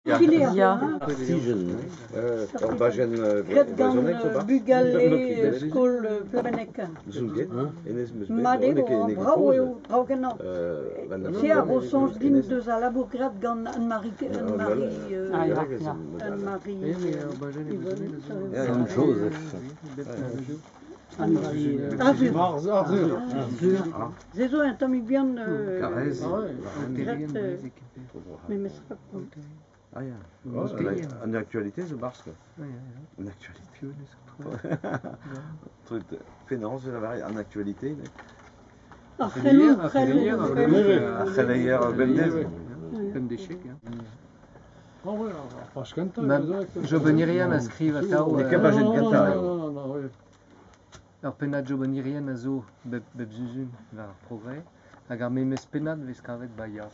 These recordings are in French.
Ja. Oxygen. Bajen Gret gant bugale skol plameneka. Zunget. Madego an brao eo, brao kennan. Se a vo sonj din deus a labour gret gant Anne-Marie. Anne-Marie. Saint Joseph. Azur. Zezo un tamik bihan Carrez. gret. Mais mes sera Ah ja. En actualité, zo barske. En actualité. Truc de finance, en actualité. Achelou. Acheleyer bendez. Jobonirian a skriva tao... Nek bajen kenta. Ar penad jobonirian a zo bep zuzun var progrès, hag ar memes penad vez kavet ba ya.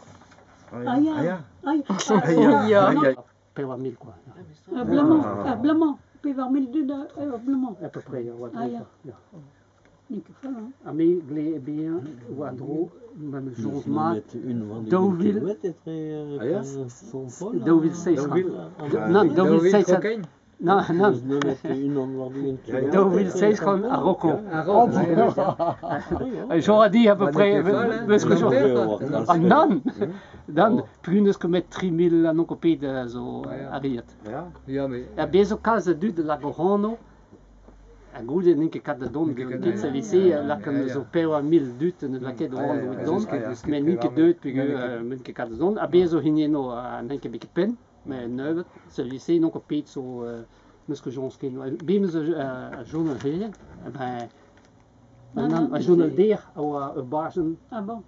Aya. Pewa 1000 quoi. Blamant. Pe var 1002 blamant. À peu près. Aya. Nik falan. Ami gle bien wadro même jour ma Deauville. Deauville 6. Non, Deauville 6. Non. Deauville 6 comme à Rocco. J'aurais dit à peu près parce que non. Dan prunes que met 3000 an kopie de zo ariet. Ja, me... Ja bezo kaze du de la Gorano. A goude ninke kat de don kit se visi la kan zo pewa 1000 dut ne la ket ron with don. Men ninke deut pigu ninke kat de don. A bezo hineno a ninke bik pen, mais neuvet se visi non kopie zo Nuske Jonski. Bim ze journal hier. Ben. A journal der ou a bazen. Ah bon.